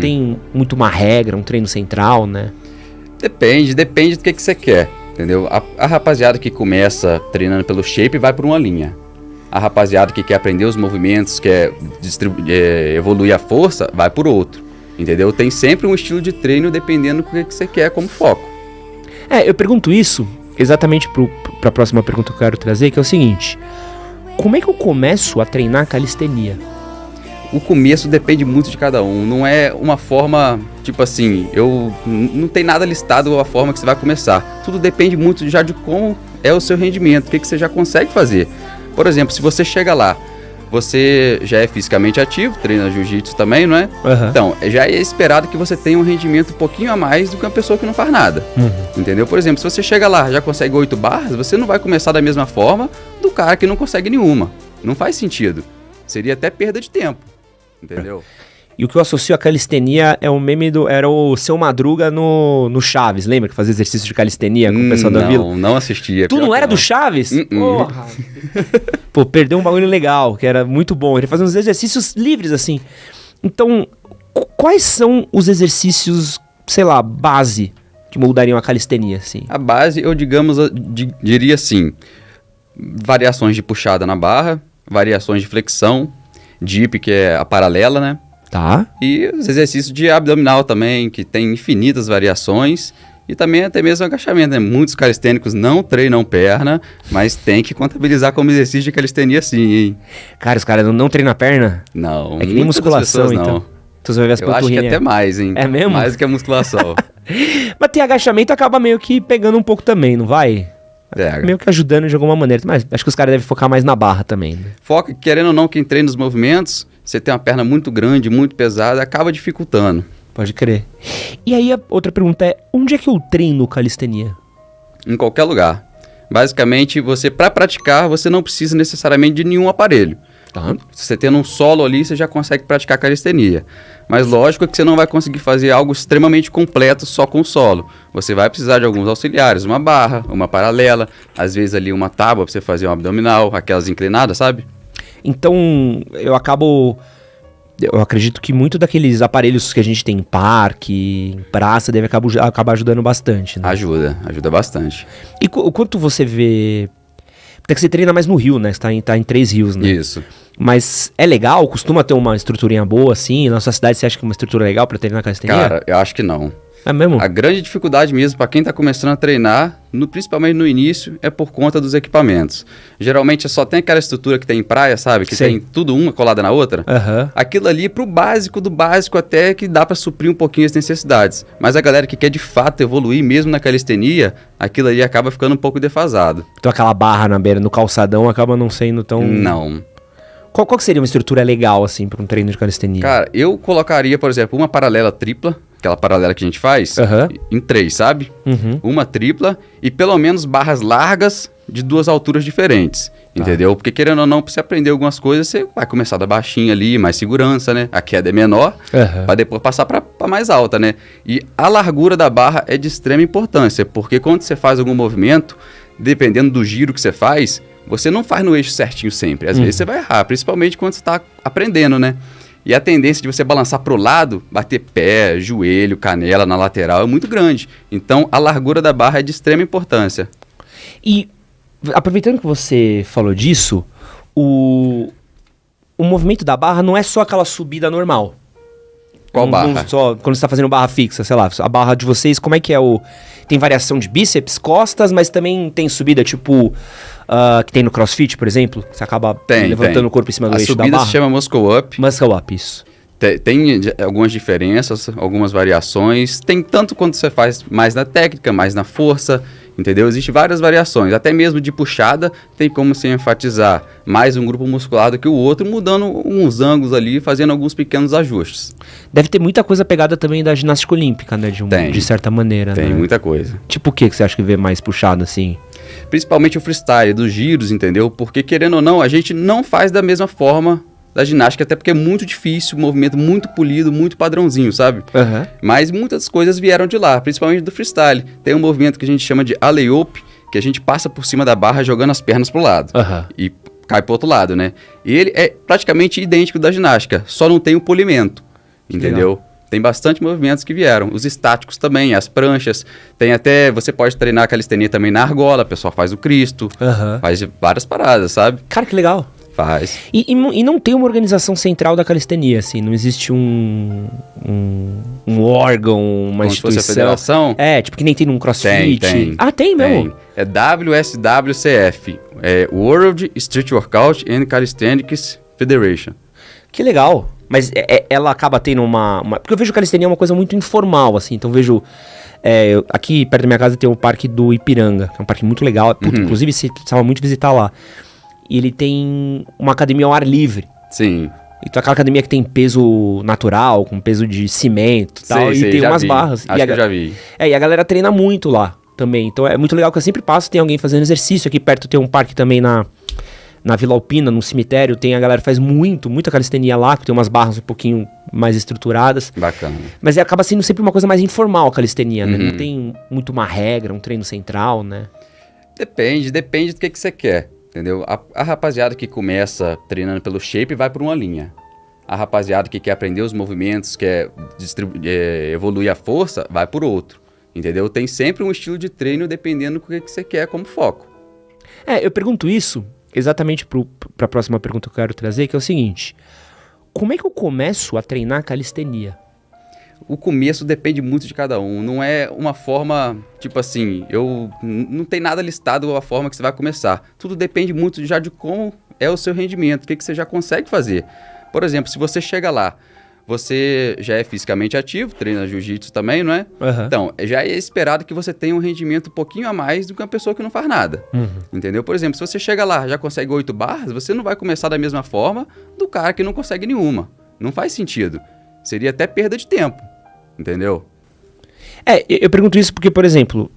tem muito uma regra, um treino central, né? Depende do que você quer, entendeu? A rapaziada que começa treinando pelo shape vai por uma linha. A rapaziada que quer aprender os movimentos, quer evoluir a força, vai por outro, entendeu? Tem sempre um estilo de treino dependendo do que você quer como foco. Eu pergunto isso exatamente para a próxima pergunta que eu quero trazer, que é o seguinte: como é que eu começo a treinar calistenia? O começo depende muito de cada um, não é uma forma, tipo assim, não tem nada listado a forma que você vai começar. Tudo depende muito já de como é o seu rendimento, o que você já consegue fazer. Por exemplo, se você chega lá, você já é fisicamente ativo, treina jiu-jitsu também, não é? Uhum. Então, já é esperado que você tenha um rendimento um pouquinho a mais do que uma pessoa que não faz nada. Entendeu? Por exemplo, se você chega lá, já consegue 8 barras, você não vai começar da mesma forma do cara que não consegue nenhuma. Não faz sentido. Seria até perda de tempo. Entendeu? E o que eu associo a calistenia é o meme era o Seu Madruga no Chaves, lembra que fazia exercício de calistenia com o pessoal da vila? Não assistia. Tu não era do Chaves? Porra! Pô, perdeu um bagulho legal, que era muito bom. Ele fazia uns exercícios livres, assim. Então, quais são os exercícios, sei lá, base, que moldariam a calistenia, assim? A base, eu diria assim, variações de puxada na barra, variações de flexão, dip, que é a paralela, né? Tá. E os exercícios de abdominal também, que tem infinitas variações. E também até mesmo agachamento, né? Muitos calistênicos não treinam perna, mas tem que contabilizar como exercício de calistenia sim, hein? Cara, os caras não treinam a perna? Não. É que nem musculação, então. Não. Então você vai ver as Eu acho que até mais, hein? É mesmo? Mais do que a musculação. Mas tem agachamento, acaba meio que pegando um pouco também, não vai? Pega. Meio que ajudando de alguma maneira. Mas acho que os caras devem focar mais na barra também, né? Foca, querendo ou não, quem treina os movimentos, você tem uma perna muito grande, muito pesada, acaba dificultando. Pode crer. E aí a outra pergunta é, onde é que eu treino calistenia? Em qualquer lugar. Basicamente, para praticar, você não precisa necessariamente de nenhum aparelho. Tá. Se você tendo um solo ali, você já consegue praticar calistenia. Mas lógico que você não vai conseguir fazer algo extremamente completo só com o solo. Você vai precisar de alguns auxiliares, uma barra, uma paralela, às vezes ali uma tábua para você fazer um abdominal, aquelas inclinadas, sabe? Então, eu acredito que muito daqueles aparelhos que a gente tem em parque, em praça, deve acabar ajudando bastante, né? Ajuda bastante. E o quanto você vê... Até que você treina mais no Rio, né? Você tá em 3 rios, né? Isso. Mas é legal? Costuma ter uma estruturinha boa, assim? Na sua cidade, você acha que é uma estrutura legal pra treinar calistenia? Cara, eu acho que não. É mesmo? A grande dificuldade mesmo para quem está começando a treinar, principalmente no início, é por conta dos equipamentos. Geralmente só tem aquela estrutura que tem em praia, sabe? Que tem tudo uma colada na outra. Uhum. Aquilo ali pro básico do básico até que dá para suprir um pouquinho as necessidades. Mas a galera que quer de fato evoluir mesmo na calistenia, aquilo ali acaba ficando um pouco defasado. Então aquela barra na beira, no calçadão, acaba não sendo tão... Não. Qual que seria uma estrutura legal, assim, para um treino de calistenia? Cara, eu colocaria, por exemplo, uma paralela tripla, aquela paralela que a gente faz, em 3, sabe? Uhum. Uma tripla e pelo menos barras largas de 2 alturas diferentes, entendeu? Porque querendo ou não, pra você aprender algumas coisas, você vai começar da baixinha ali, mais segurança, né? A queda é menor, pra depois passar pra mais alta, né? E a largura da barra é de extrema importância, porque quando você faz algum movimento, dependendo do giro que você faz, você não faz no eixo certinho sempre. Às vezes você vai errar, principalmente quando você tá aprendendo, né? E a tendência de você balançar pro lado, bater pé, joelho, canela na lateral é muito grande. Então, a largura da barra é de extrema importância. E, aproveitando que você falou disso, o movimento da barra não é só aquela subida normal. Qual barra? Só quando você tá fazendo barra fixa, sei lá, a barra de vocês, como é que é Tem variação de bíceps, costas, mas também tem subida tipo... que tem no CrossFit, por exemplo, que você acaba levantando o corpo em cima do eixo da barra. A subida se chama Muscle Up. Muscle Up, isso. Tem algumas diferenças, algumas variações. Tem tanto quanto você faz mais na técnica, mais na força, entendeu? Existem várias variações. Até mesmo de puxada, tem como se enfatizar mais um grupo muscular do que o outro, mudando uns ângulos ali, fazendo alguns pequenos ajustes. Deve ter muita coisa pegada também da ginástica olímpica, né? De certa maneira, Tem né? muita coisa. Tipo o que você acha que vê mais puxado, assim? Principalmente o freestyle, dos giros, entendeu? Porque, querendo ou não, a gente não faz da mesma forma da ginástica, até porque é muito difícil, um movimento muito polido, muito padrãozinho, sabe? Uhum. Mas muitas coisas vieram de lá, principalmente do freestyle. Tem um movimento que a gente chama de alley-oop, que a gente passa por cima da barra jogando as pernas pro lado. E cai pro outro lado, né? E ele é praticamente idêntico da ginástica, só não tem o polimento, entendeu? Legal. Tem bastante movimentos que vieram. Os estáticos também, as pranchas. Tem até... Você pode treinar a calistenia também na argola. O pessoal faz o Cristo. Faz várias paradas, sabe? Cara, que legal. Faz. E não tem uma organização central da calistenia, assim? Não existe um órgão, uma como instituição? Se fosse a federação? Tipo que nem tem num CrossFit. Tem. Ah, tem mesmo? É WSWCF. É World Street Workout and Calisthenics Federation. Que legal. Mas ela acaba tendo uma... Porque eu vejo calistenia uma coisa muito informal, assim. Então eu vejo... aqui perto da minha casa tem o Parque do Ipiranga, que é um parque muito legal. Puta, inclusive, você precisava muito visitar lá. E ele tem uma academia ao ar livre. Sim. Então aquela academia que tem peso natural, com peso de cimento e tal. E tem umas barras. Acho que eu já vi. E a galera treina muito lá também. Então é muito legal que eu sempre passo, tem alguém fazendo exercício. Aqui perto tem um parque também na Vila Alpina, no cemitério. Tem a galera que faz muita calistenia lá, que tem umas barras um pouquinho mais estruturadas. Bacana. Mas acaba sendo sempre uma coisa mais informal a calistenia, né? Não tem muito uma regra, um treino central, né? Depende do que você quer. Entendeu? A rapaziada que começa treinando pelo shape vai por uma linha. A rapaziada que quer aprender os movimentos, quer evoluir a força, vai por outro. Entendeu? Tem sempre um estilo de treino dependendo do que você quer como foco. Eu pergunto isso exatamente para a próxima pergunta que eu quero trazer, que é o seguinte. Como é que eu começo a treinar calistenia? O começo depende muito de cada um. Não é uma forma, tipo assim, não tem nada listado a forma que você vai começar. Tudo depende muito já de como é o seu rendimento, o que você já consegue fazer. Por exemplo, se você chega lá, você já é fisicamente ativo, treina jiu-jitsu também, não é? Então, já é esperado que você tenha um rendimento um pouquinho a mais do que uma pessoa que não faz nada. Entendeu? Por exemplo, se você chega lá, já consegue 8 barras, você não vai começar da mesma forma do cara que não consegue nenhuma. Não faz sentido. Seria até perda de tempo, entendeu? Eu pergunto isso porque, por exemplo,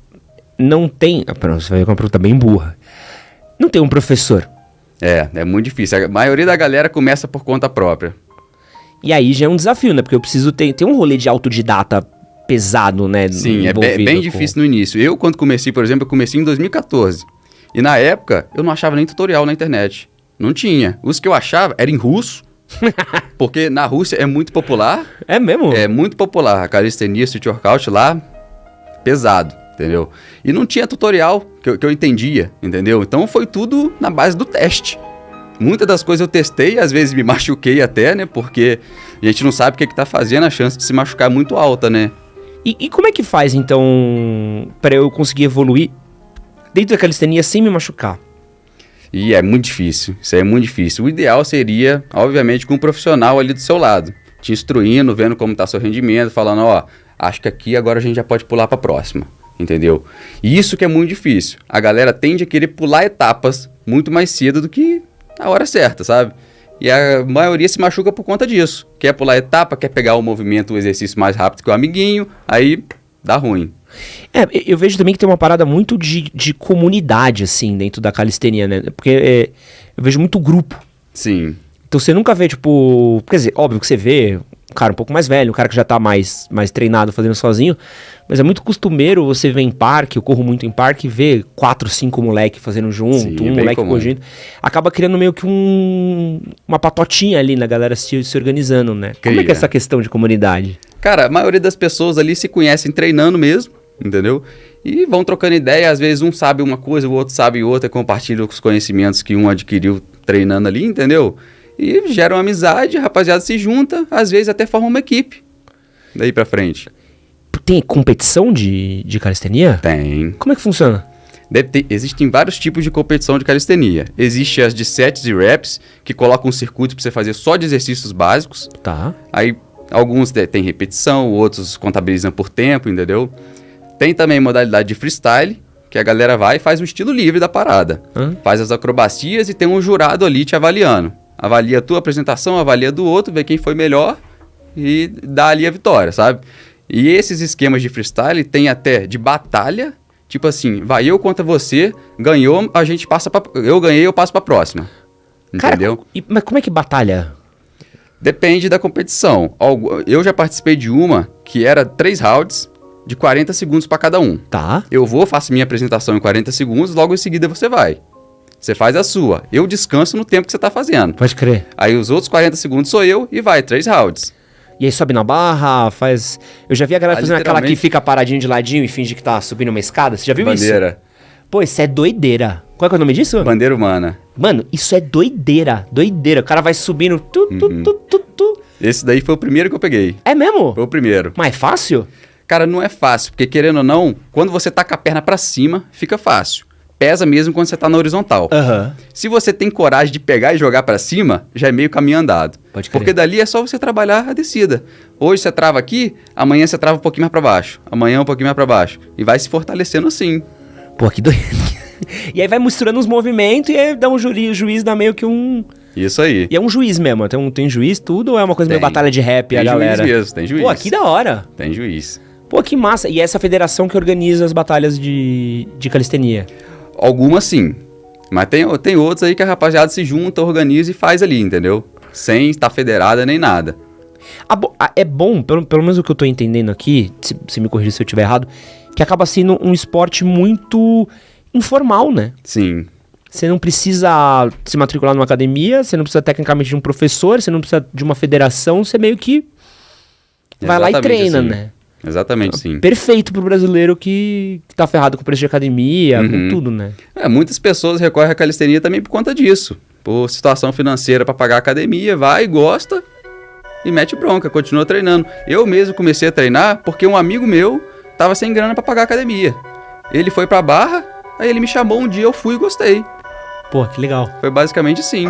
não tem... Você vai ver uma pergunta bem burra. Não tem um professor. É muito difícil. A maioria da galera começa por conta própria. E aí já é um desafio, né? Porque eu preciso ter um rolê de autodidata pesado, né? Sim, é bem difícil no início. Eu, quando comecei, por exemplo, eu comecei em 2014. E na época, eu não achava nem tutorial na internet. Não tinha. Os que eu achava eram em russo. Porque na Rússia é muito popular. É mesmo? É muito popular. A calistenia, street workout lá, pesado, entendeu? E não tinha tutorial que eu entendia, entendeu? Então foi tudo na base do teste. Muitas das coisas eu testei, às vezes me machuquei até, né? Porque a gente não sabe o que tá fazendo, a chance de se machucar é muito alta, né? E como é que faz, então, para eu conseguir evoluir dentro da calistenia sem me machucar? E é muito difícil, isso aí é muito difícil. O ideal seria, obviamente, com um profissional ali do seu lado, te instruindo, vendo como tá seu rendimento, falando, acho que aqui agora a gente já pode pular para a próxima, entendeu? E isso que é muito difícil. A galera tende a querer pular etapas muito mais cedo do que a hora certa, sabe? E a maioria se machuca por conta disso. Quer pular etapa, quer pegar o movimento, o exercício mais rápido que o amiguinho, aí dá ruim. Eu vejo também que tem uma parada muito de comunidade, assim, dentro da calistenia, né? Porque eu vejo muito grupo. Sim. Então você nunca vê, tipo... Quer dizer, óbvio que você vê um cara um pouco mais velho, um cara que já tá mais treinado fazendo sozinho, mas é muito costumeiro você ver em parque, eu corro muito em parque, ver 4, 5 moleque fazendo junto, sim, um moleque corrigindo. Acaba criando meio que uma patotinha ali na galera se organizando, né? Como é que é essa questão de comunidade? Cara, a maioria das pessoas ali se conhecem treinando mesmo, entendeu? E vão trocando ideia, às vezes um sabe uma coisa, o outro sabe outra, compartilha os conhecimentos que um adquiriu treinando ali, entendeu? E gera uma amizade, a rapaziada se junta, às vezes até forma uma equipe, daí pra frente. Tem competição de calistenia? Tem. Como é que funciona? Existem vários tipos de competição de calistenia. Existe as de sets e reps, que colocam um circuito pra você fazer só de exercícios básicos. Tá. Aí alguns tem repetição, outros contabilizam por tempo, entendeu? Tem também modalidade de freestyle, que a galera vai e faz um estilo livre da parada. Faz as acrobacias e tem um jurado ali te avaliando. Avalia a tua apresentação, avalia do outro, vê quem foi melhor e dá ali a vitória, sabe? E esses esquemas de freestyle tem até de batalha, tipo assim, vai eu contra você, ganhou, a gente passa pra... Eu ganhei, eu passo pra próxima. Entendeu? Cara, mas como é que batalha? Depende da competição. Eu já participei de uma que era 3 rounds de 40 segundos pra cada um. Tá. Eu faço minha apresentação em 40 segundos, logo em seguida você vai. Você faz a sua. Eu descanso no tempo que você tá fazendo. Pode crer. Aí os outros 40 segundos sou eu e vai, 3 rounds. E aí sobe na barra, faz... Eu já vi a galera fazendo aquela que fica paradinho de ladinho e finge que tá subindo uma escada. Você já viu isso? Bandeira. Pô, isso é doideira. Qual é que é o nome disso? Bandeira humana. Mano, isso é doideira. Doideira. O cara vai subindo... Esse daí foi o primeiro que eu peguei. É mesmo? Foi o primeiro. Mas é fácil? Cara, não é fácil, porque querendo ou não, quando você tá com a perna pra cima, fica fácil. Pesa mesmo quando você tá na horizontal. Se você tem coragem de pegar e jogar pra cima, já é meio caminho andado. Pode crer. Porque dali é só você trabalhar a descida. Hoje você trava aqui, amanhã você trava um pouquinho mais pra baixo. Amanhã um pouquinho mais pra baixo. E vai se fortalecendo assim. Pô, que doido. E aí vai misturando os movimentos e aí dá um juiz dá meio que um... Isso aí. E é um juiz mesmo? Tem juiz tudo ou é uma coisa meio batalha de rap a galera? Tem juiz mesmo, tem juiz. Pô, que da hora. Tem juiz. Pô, que massa. E essa federação que organiza as batalhas de calistenia? Algumas sim. Mas tem outros aí que a rapaziada se junta, organiza e faz ali, entendeu? Sem estar federada nem nada. É bom, pelo menos o que eu tô entendendo aqui, se me corrigir se eu estiver errado, que acaba sendo um esporte muito informal, né? Sim. Você não precisa se matricular numa academia, você não precisa tecnicamente de um professor, você não precisa de uma federação, você meio que vai lá e treina, assim. né? Exatamente, sim. Perfeito pro brasileiro que tá ferrado com o preço de academia, com tudo, né? Muitas pessoas recorrem à calistenia também por conta disso. Por situação financeira para pagar a academia, vai, gosta e mete bronca, continua treinando. Eu mesmo comecei a treinar porque um amigo meu tava sem grana para pagar a academia. Ele foi pra Barra, aí ele me chamou um dia, eu fui e gostei. Pô, que legal. Foi basicamente assim.